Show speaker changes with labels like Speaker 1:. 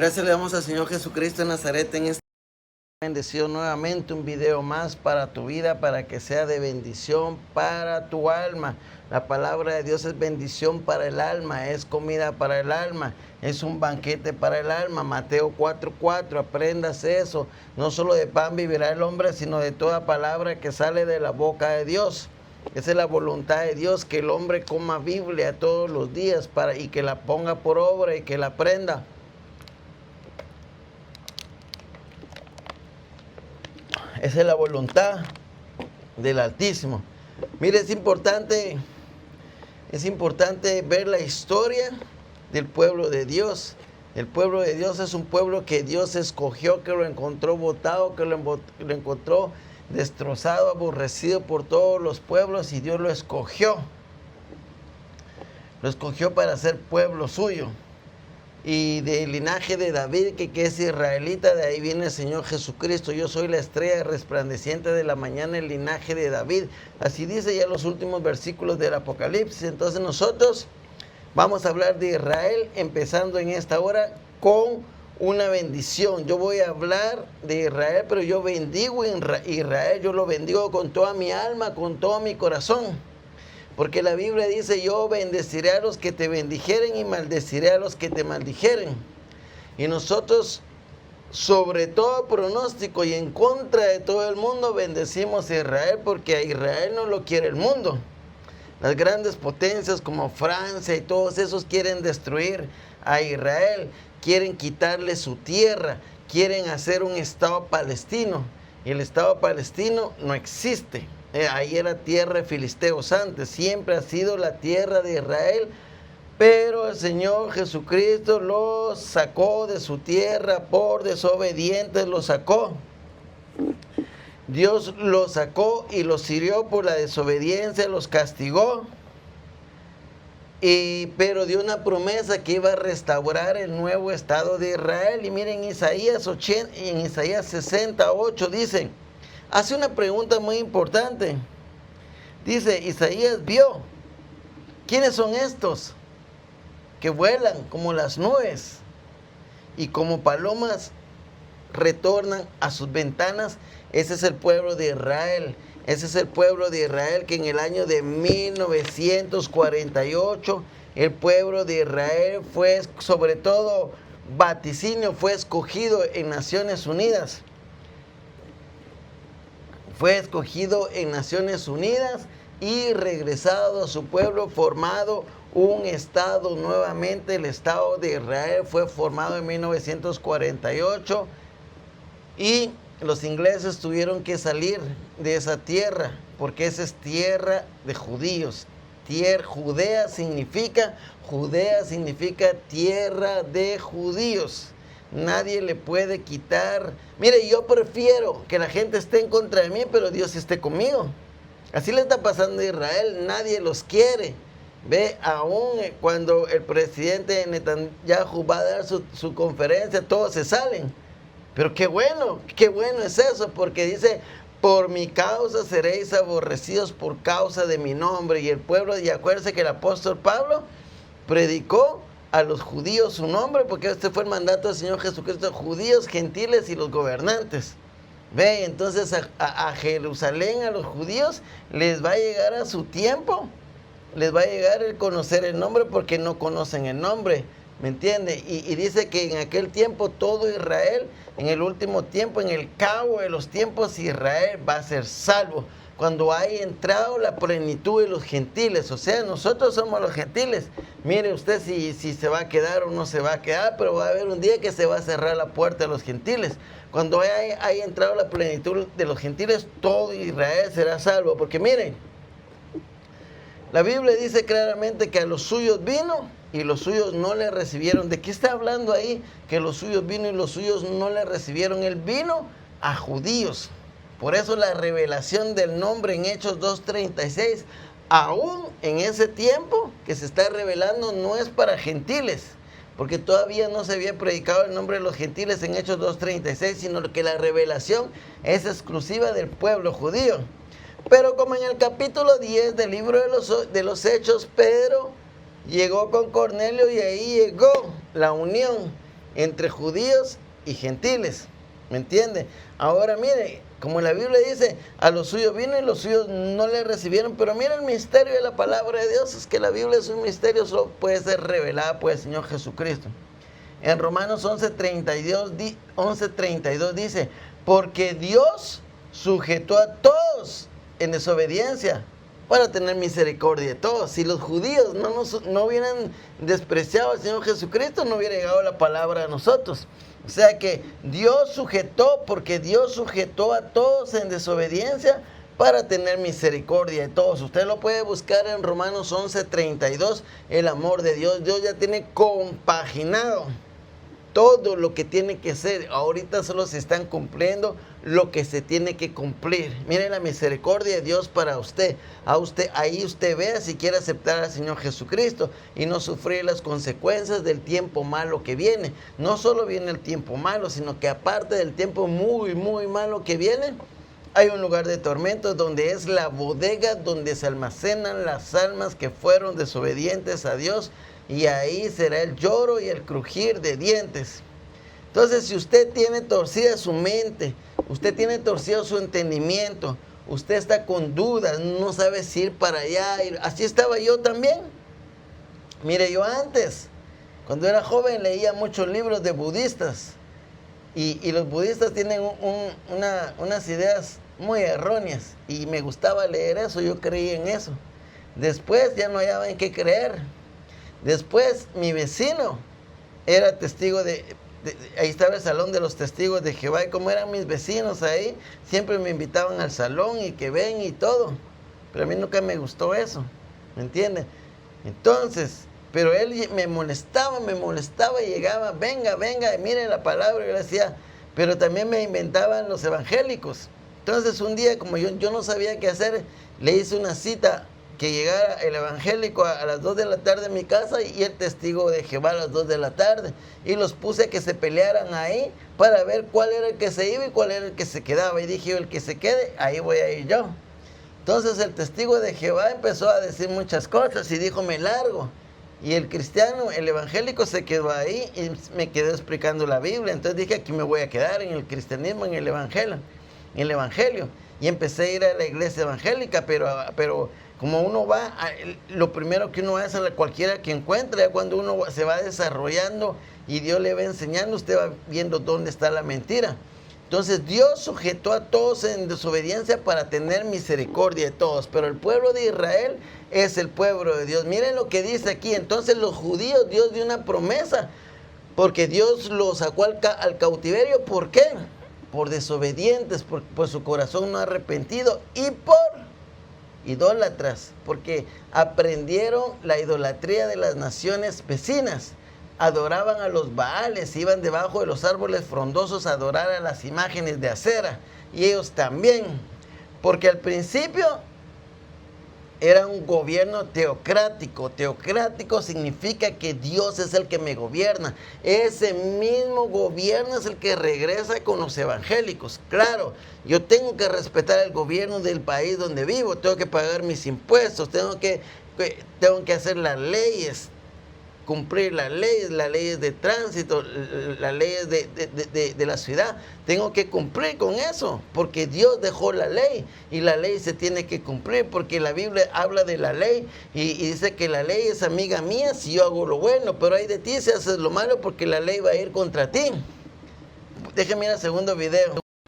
Speaker 1: Gracias le damos al Señor Jesucristo de Nazaret en esta bendición nuevamente, un video más para tu vida, para que sea de bendición para tu alma. La palabra de Dios es bendición para el alma, es comida para el alma, es un banquete para el alma. Mateo 4:4, aprendas eso. No solo de pan vivirá el hombre, sino de toda palabra que sale de la boca de Dios. Esa es la voluntad de Dios, que el hombre coma Biblia todos los días y que la ponga por obra y que la aprenda. Esa es la voluntad del Altísimo. Mire, es importante ver la historia del pueblo de Dios. El pueblo de Dios es un pueblo que Dios escogió, que lo encontró botado, que lo encontró destrozado, aborrecido por todos los pueblos, y Dios lo escogió. Lo escogió para ser pueblo suyo. Y del linaje de David, que es israelita, de ahí viene el Señor Jesucristo. Yo soy la estrella resplandeciente de la mañana, el linaje de David. Así dice ya los últimos versículos del Apocalipsis. Entonces nosotros vamos a hablar de Israel, empezando en esta hora con una bendición. Yo voy a hablar de Israel, pero yo bendigo Israel, yo lo bendigo con toda mi alma, con todo mi corazón. Porque la Biblia dice: yo bendeciré a los que te bendijeren y maldeciré a los que te maldijeren. Y nosotros, sobre todo pronóstico y en contra de todo el mundo, bendecimos a Israel, porque a Israel no lo quiere el mundo. Las grandes potencias como Francia y todos esos quieren destruir a Israel, quieren quitarle su tierra, quieren hacer un Estado palestino. Y el Estado palestino no existe. Ahí era tierra de filisteos antes, siempre ha sido la tierra de Israel, pero el Señor Jesucristo los sacó de su tierra por desobedientes, los sacó. Dios los sacó y los hirió por la desobediencia, los castigó, pero dio una promesa que iba a restaurar el nuevo Estado de Israel. Y miren, en Isaías 60:8 dice, hace una pregunta muy importante. Dice, Isaías vio, ¿quiénes son estos que vuelan como las nubes y como palomas retornan a sus ventanas? Ese es el pueblo de Israel. Ese es el pueblo de Israel que en el año de 1948, el pueblo de Israel fue, sobre todo vaticinio, fue escogido en Naciones Unidas. Fue escogido en Naciones Unidas y regresado a su pueblo, formado un Estado nuevamente. El Estado de Israel fue formado en 1948 y los ingleses tuvieron que salir de esa tierra, porque esa es tierra de judíos. Judea significa tierra de judíos. Nadie le puede quitar. Mire, yo prefiero que la gente esté en contra de mí, pero Dios esté conmigo. Así le está pasando a Israel, nadie los quiere. Ve, aún cuando el presidente Netanyahu va a dar su conferencia, todos se salen. Pero qué bueno es eso, porque dice: por mi causa seréis aborrecidos por causa de mi nombre. Y el pueblo, y acuérdense que el apóstol Pablo predicó a los judíos su nombre, porque este fue el mandato del Señor Jesucristo: judíos, gentiles y los gobernantes. Ve, entonces a Jerusalén, a los judíos, les va a llegar a su tiempo, les va a llegar el conocer el nombre, porque no conocen el nombre, ¿me entiende? Y dice que en aquel tiempo todo Israel, en el último tiempo, en el cabo de los tiempos, Israel va a ser salvo, cuando haya entrado la plenitud de los gentiles. O sea, nosotros somos los gentiles. Mire usted si se va a quedar o no se va a quedar, pero va a haber un día que se va a cerrar la puerta de los gentiles. Cuando haya entrado la plenitud de los gentiles, todo Israel será salvo. Porque miren, la Biblia dice claramente que a los suyos vino y los suyos no le recibieron. ¿De qué está hablando ahí? Que los suyos vino y los suyos no le recibieron. Él vino a judíos. Por eso la revelación del nombre en Hechos 2:36, aún en ese tiempo que se está revelando, no es para gentiles, porque todavía no se había predicado el nombre de los gentiles en Hechos 2:36, sino que la revelación es exclusiva del pueblo judío. Pero como en el capítulo 10 del libro de los Hechos, Pedro llegó con Cornelio y ahí llegó la unión. entre judíos y gentiles. ¿Me entiende? Ahora mire, como la Biblia dice, a los suyos vino y los suyos no le recibieron. Pero mira el misterio de la palabra de Dios, es que la Biblia es un misterio, solo puede ser revelada por el Señor Jesucristo. En Romanos 11:32 dice, porque Dios sujetó a todos en desobediencia para tener misericordia de todos. Si los judíos no hubieran despreciado al Señor Jesucristo, no hubiera llegado la palabra a nosotros. O sea que Dios sujetó, porque Dios sujetó a todos en desobediencia para tener misericordia de todos. Usted lo puede buscar en Romanos 11:32, el amor de Dios. Dios ya tiene compaginado todo lo que tiene que ser. Ahorita solo se están cumpliendo lo que se tiene que cumplir. Miren la misericordia de Dios para usted. Ahí usted vea si quiere aceptar al Señor Jesucristo y no sufrir las consecuencias del tiempo malo que viene. No solo viene el tiempo malo, sino que aparte del tiempo muy, muy malo que viene, hay un lugar de tormentos donde es la bodega donde se almacenan las almas que fueron desobedientes a Dios. Y ahí será el lloro y el crujir de dientes. Entonces, si usted tiene torcida su mente, usted tiene torcido su entendimiento, usted está con dudas, no sabe si ir para allá. Así estaba yo también. Mire, yo antes, cuando era joven, leía muchos libros de budistas. Y los budistas tienen unas ideas muy erróneas. Y me gustaba leer eso, yo creía en eso. Después ya no hallaba en qué creer. Después mi vecino era testigo ahí estaba el salón de los testigos de Jehová, y como eran mis vecinos ahí, siempre me invitaban al salón y que ven y todo. Pero a mí nunca me gustó eso, ¿me entiende? Entonces, pero él me molestaba y llegaba, venga, y mire la palabra, y yo le decía, pero también me inventaban los evangélicos. Entonces un día, como yo no sabía qué hacer, le hice una cita que llegara el evangélico a las 2 de la tarde en mi casa y el testigo de Jehová a las 2 de la tarde. Y los puse a que se pelearan ahí para ver cuál era el que se iba y cuál era el que se quedaba. Y dije yo, el que se quede, ahí voy a ir yo. Entonces el testigo de Jehová empezó a decir muchas cosas y dijo, me largo. Y el cristiano, el evangélico, se quedó ahí y me quedé explicando la Biblia. Entonces dije, aquí me voy a quedar en el cristianismo, en el evangelio. Y empecé a ir a la iglesia evangélica, pero como uno va, lo primero que uno hace a cualquiera que encuentre, cuando uno se va desarrollando y Dios le va enseñando, usted va viendo dónde está la mentira. Entonces Dios sujetó a todos en desobediencia para tener misericordia de todos, pero el pueblo de Israel es el pueblo de Dios. Miren lo que dice aquí. Entonces los judíos, Dios dio una promesa, porque Dios los sacó al cautiverio. ¿Por qué? Por desobedientes, por su corazón no arrepentido, y por idólatras, porque aprendieron la idolatría de las naciones vecinas. Adoraban a los Baales, iban debajo de los árboles frondosos a adorar a las imágenes de acera. Y ellos también, porque al principio era un gobierno teocrático. Teocrático significa que Dios es el que me gobierna. Ese mismo gobierno es el que regresa con los evangélicos. Claro, yo tengo que respetar el gobierno del país donde vivo, tengo que pagar mis impuestos, tengo que hacer las leyes, cumplir las leyes de tránsito, las leyes de la ciudad. Tengo que cumplir con eso, porque Dios dejó la ley y la ley se tiene que cumplir, porque la Biblia habla de la ley y dice que la ley es amiga mía si yo hago lo bueno, pero hay de ti si haces lo malo, porque la ley va a ir contra ti. Déjame ir al segundo video.